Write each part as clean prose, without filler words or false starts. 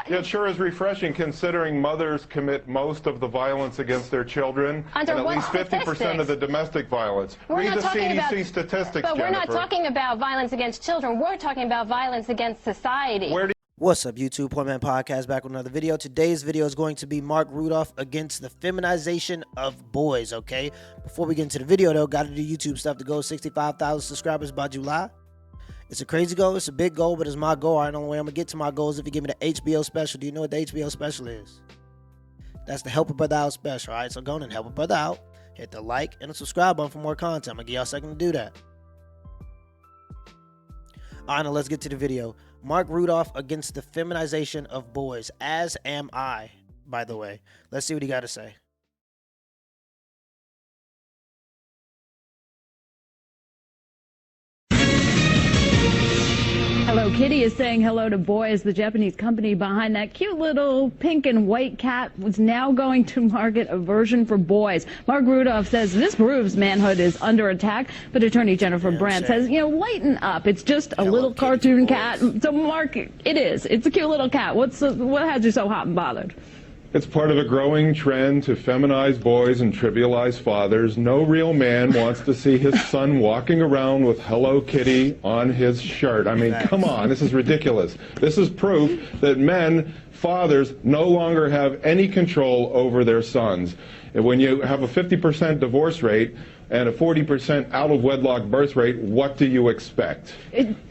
It sure is refreshing considering mothers commit most of the violence against their children and at least 50% of the domestic violence. Read the CDC statistics, But we're not talking about violence against children. We're talking about violence against society. What's up, YouTube? Point Man Podcast back with another video. Today's video is going to be Mark Rudolph against the feminization of boys, okay? Before we get into the video, though, got to do YouTube stuff to go 65,000 subscribers by July. It's a crazy goal. It's a big goal, but it's my goal. I know the way I'm going to get to my goal is if you give me the HBO special. Do you know what the HBO special is? That's the Help a Brother Out special, all right? So go on and help a brother out. Hit the like and the subscribe button for more content. I'm going to give y'all a second to do that. All right, now let's get to the video. Mark Rudolph against the feminization of boys, as am I, by the way. Let's see what he got to say. Hello Kitty is saying hello to boys. The Japanese company behind that cute little pink and white cat was now going to market a version for boys. Mark Rudolph says this proves manhood is under attack, but attorney Jennifer Brandt says, you know, lighten up. It's just a little cartoon cat. So Mark, it's a cute little cat. What has you so hot and bothered? It's part of a growing trend to feminize boys and trivialize fathers. No real man wants to see his son walking around with Hello Kitty on his shirt. I mean, come on, this is ridiculous. This is proof that men, fathers, no longer have any control over their sons. And when you have a 50% divorce rate and a 40% out-of-wedlock birth rate, what do you expect?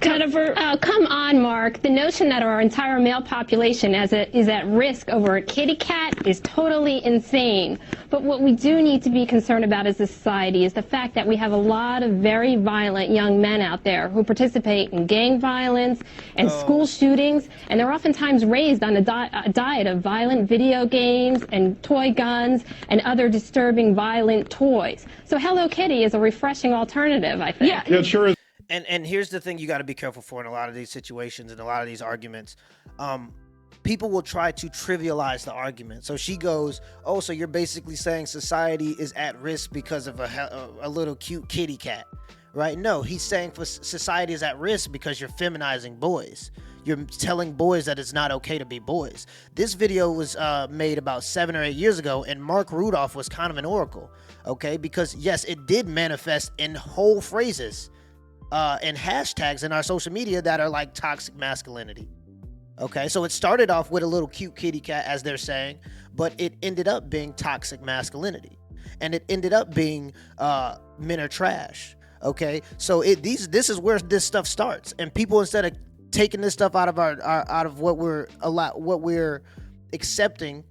Jennifer, come on, Mark. The notion that our entire male population is at risk over a kitty cat is totally insane. But what we do need to be concerned about as a society is the fact that we have a lot of very violent young men out there who participate in gang violence and school shootings, and they're oftentimes raised on a diet of violent video games and toy guns and other disturbing violent toys. So Hello Kitty is a refreshing alternative, I think. Yeah, it sure is. And here's the thing you got to be careful for in a lot of these situations and a lot of these arguments. People will try to trivialize the argument. So she goes, oh, so you're basically saying society is at risk because of a little cute kitty cat, right? No, he's saying for society is at risk because you're feminizing boys. You're telling boys that it's not okay to be boys. This video was made about 7 or 8 years ago, and Mark Rudolph was kind of an oracle, okay? Because, yes, it did manifest in whole phrases and hashtags in our social media that are like toxic masculinity, okay? So it started off with a little cute kitty cat, as they're saying, but it ended up being toxic masculinity. And it ended up being men are trash, okay? So this is where this stuff starts. And people, instead of taking this stuff out of what we're accepting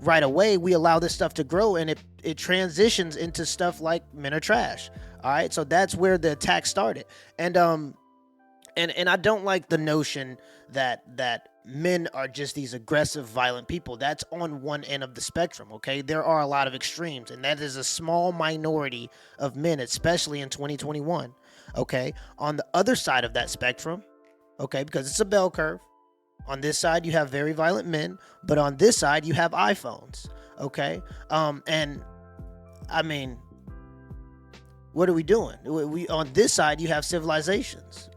right away, we allow this stuff to grow, and it transitions into stuff like men are trash. All right, so that's where the attack started, and I don't like the notion that men are just these aggressive, violent people. That's on one end of the spectrum. Okay, there are a lot of extremes, and that is a small minority of men, especially in 2021. Okay, on the other side of that spectrum, okay, because it's a bell curve. On this side, you have very violent men, but on this side, you have iPhones, okay? And, I mean, what are we doing? On this side, you have civilizations.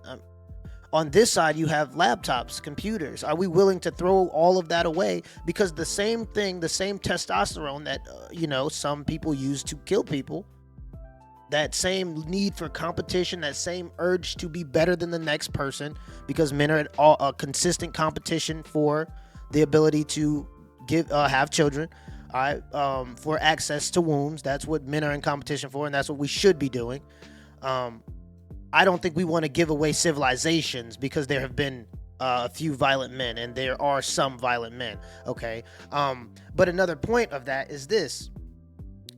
On this side, you have laptops, computers. Are we willing to throw all of that away? Because the same thing, the same testosterone that, some people use to kill people, that same need for competition, that same urge to be better than the next person, because men are at a consistent competition for the ability to have children, all right, for access to wombs. That's what men are in competition for, and that's what we should be doing. I don't think we want to give away civilizations because there have been a few violent men, and there are some violent men, okay? But another point of that is this.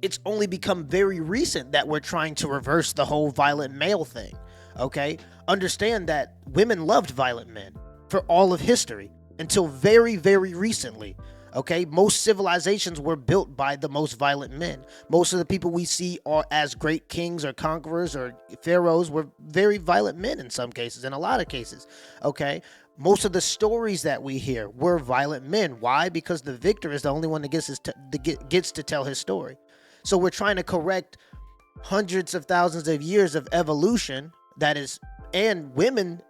It's only become very recent that we're trying to reverse the whole violent male thing, okay? Understand that women loved violent men for all of history until very, very recently, okay? Most civilizations were built by the most violent men. Most of the people we see are as great kings or conquerors or pharaohs were very violent men in some cases, in a lot of cases, okay? Most of the stories that we hear were violent men. Why? Because the victor is the only one that gets to tell his story. So we're trying to correct hundreds of thousands of years of evolution that is, and women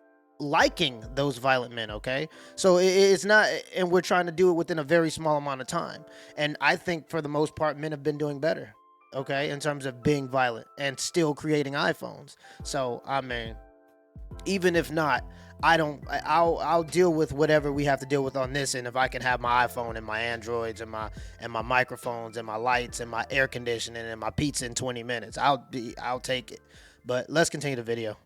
liking those violent men, okay? So it's not, and we're trying to do it within a very small amount of time. And I think for the most part, men have been doing better, okay, in terms of being violent and still creating iPhones. So, I mean, even if not, I'll deal with whatever we have to deal with on this. And if I can have my iPhone and my Androids and my microphones and my lights and my air conditioning and my pizza in 20 minutes, I'll take it. But let's continue the video.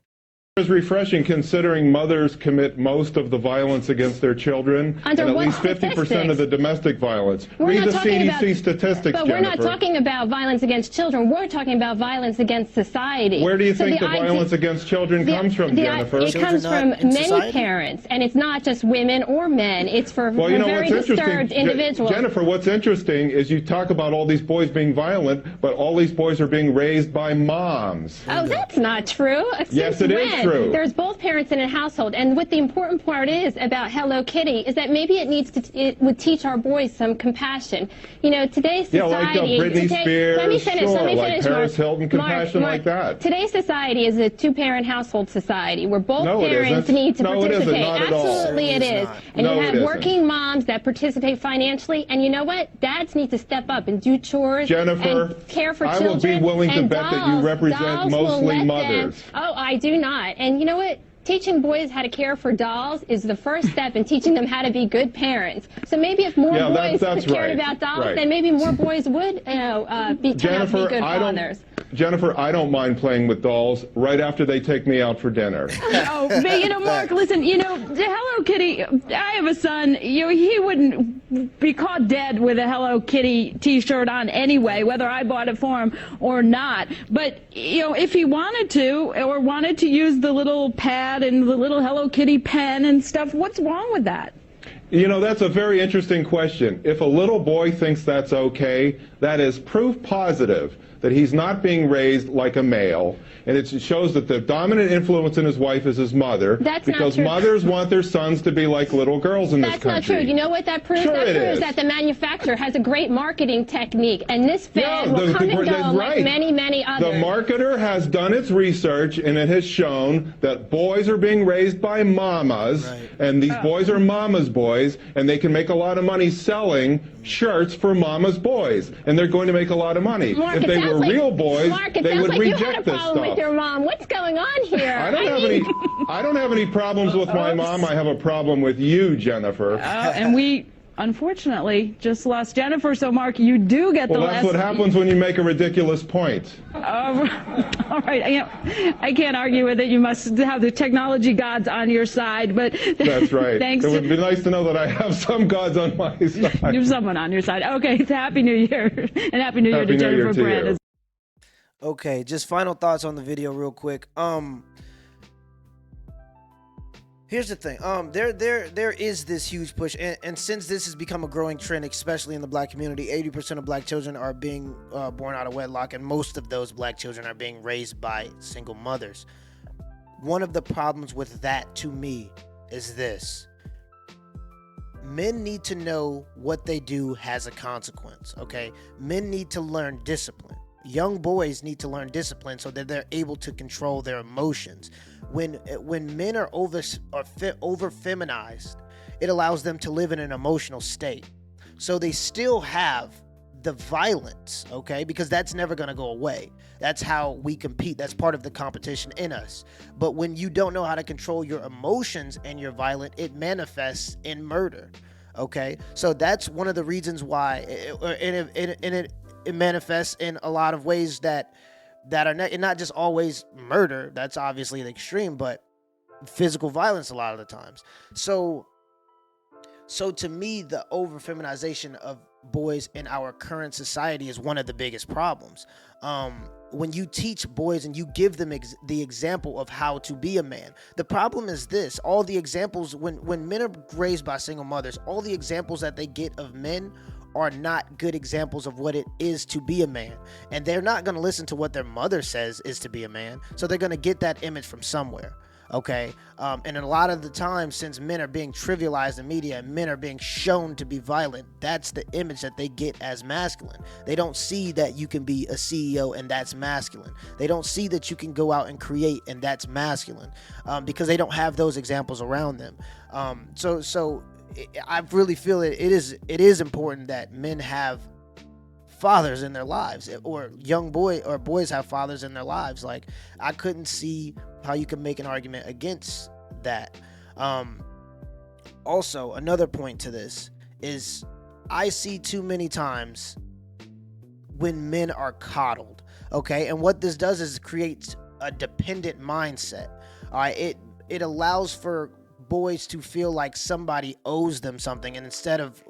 It's refreshing considering mothers commit most of the violence against their children Under and at what least 50% of the domestic violence. We're Read not the talking CDC about, statistics, but we're not Jennifer. talking about violence against children. We're talking about violence against society. Where do you think the idea- violence against children comes from, Jennifer? It comes from not in many society? parents, and it's not just women or men. It's for Well, you know very what's interesting, disturbed individuals. Jennifer, what's interesting is you talk about all these boys being violent, but all these boys are being raised by moms. Oh, that's not true. Yes, Since it is when? true. There's both parents in a household, and what the important part is about Hello Kitty is that maybe it would teach our boys some compassion. You know, today's Yeah, society. like Britney Spears, let me finish. sure, let me like finish, Paris Mark. Hilton, compassion Mark, like that. Today's society is a two-parent household society where both No, it parents isn't. need to No, it isn't. participate. Not at all. Absolutely, it Certainly is. not. And No, you it have isn't. working moms that participate financially, and you know what? Dads need to step up and do chores Jennifer, and care for I children. will be willing to and bet that you dolls represent will mostly let them- mothers. Oh, I do not. And you know what? Teaching boys how to care for dolls is the first step in teaching them how to be good parents. So maybe if more Yeah, boys that's cared right. about dolls, Right. then maybe more boys would, turn out to be Jennifer, good fathers. Jennifer, I don't mind playing with dolls right after they take me out for dinner. Oh, but you know, Mark, listen, you know, the Hello Kitty, I have a son, you know, he wouldn't be caught dead with a Hello Kitty t-shirt on anyway, whether I bought it for him or not. But, you know, if he wanted to, or wanted to use the little pad and the little Hello Kitty pen and stuff, what's wrong with that? You know, that's a very interesting question. If a little boy thinks that's okay, that is proof positive that he's not being raised like a male, and it shows that the dominant influence in his wife is his mother. That's not because true. mothers want their sons to be like little girls in this That's not country. true. You know what that proves? Sure That it proves is. that the manufacturer has a great marketing technique, and this fad will come and go that's like right. many, many others. The marketer has done its research, and it has shown that boys are being raised by mamas, Right. and these boys are mama's boys, and they can make a lot of money selling shirts for mama's boys, and they're going to make a lot of money. Mark, if it they sounds were like- real boys, Mark, it they sounds would like you had a reject this problem with stuff. your mom. What's going on here? I don't have any problems with my mom. I have a problem with you, Jennifer. And we, unfortunately, just lost Jennifer, so Mark, you do get Well, the that's last... what happens when you make a ridiculous point. All right, you know, I can't argue with it. You must have the technology gods on your side, but That's right. thanks It would to be nice to know that I have some gods on my side. you have someone on your side. Okay, it's Happy New Year, and Happy New Year Happy to New Year Jennifer to Brand. you. Okay, just final thoughts on the video real quick. Here's the thing. There is this huge push, and since this has become a growing trend, especially in the black community, 80% of black children are being born out of wedlock, and most of those black children are being raised by single mothers. One of the problems with that, to me, is this. Men need to know what they do has a consequence, okay? Men need to learn discipline. Young boys need to learn discipline so that they're able to control their emotions. When men are over feminized, it allows them to live in an emotional state. So they still have the violence, okay? Because that's never going to go away. That's how we compete. That's part of the competition in us. But when you don't know how to control your emotions and you're violent, it manifests in murder, okay? So that's one of the reasons why it manifests in a lot of ways that are not just always murder. That's obviously the extreme, but physical violence a lot of the times. So to me, the over feminization of boys in our current society is one of the biggest problems. When you teach boys and you give them the example of how to be a man, the problem is this: all the examples when men are raised by single mothers, all the examples that they get of men are not good examples of what it is to be a man. And they're not going to listen to what their mother says is to be a man. So they're going to get that image from somewhere. Okay. And a lot of the time, since men are being trivialized in media and men are being shown to be violent, that's the image that they get as masculine. They don't see that you can be a CEO and that's masculine. They don't see that you can go out and create and that's masculine, because they don't have those examples around them. I really feel it is important that men have fathers in their lives, or boys have fathers in their lives. Like, I couldn't see how you can make an argument against that. Also, another point to this is I see too many times when men are coddled. Okay, and what this does is it creates a dependent mindset. All right, it allows for boys to feel like somebody owes them something, and instead of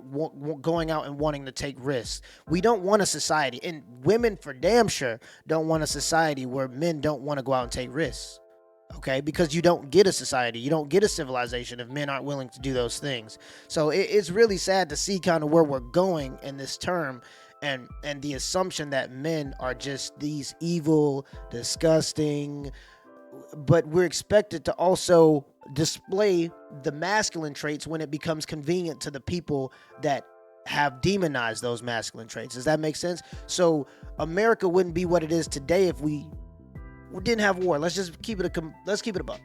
going out and wanting to take risks. We don't want a society, and women for damn sure don't want a society where men don't want to go out and take risks. Okay, because you don't get a society, you don't get a civilization if men aren't willing to do those things. So it's really sad to see kind of where we're going in this term, and the assumption that men are just these evil, disgusting, but we're expected to also display the masculine traits when it becomes convenient to the people that have demonized those masculine traits. Does that make sense? So America wouldn't be what it is today if we didn't have war. Let's just keep it above.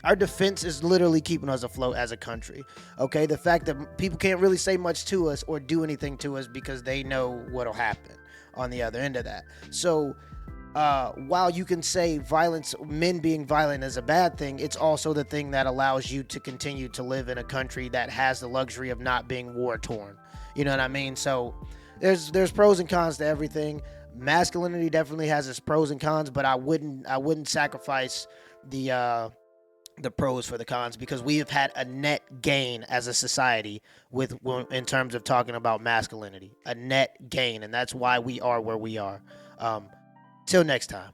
Our defense is literally keeping us afloat as a country. Okay, the fact that people can't really say much to us or do anything to us because they know what'll happen on the other end of that. So while you can say men being violent is a bad thing, it's also the thing that allows you to continue to live in a country that has the luxury of not being war torn. You know what I mean? So there's pros and cons to everything. Masculinity definitely has its pros and cons, but I wouldn't sacrifice the pros for the cons, because we have had a net gain as a society in terms of talking about masculinity, a net gain, and that's why we are where we are. Till next time.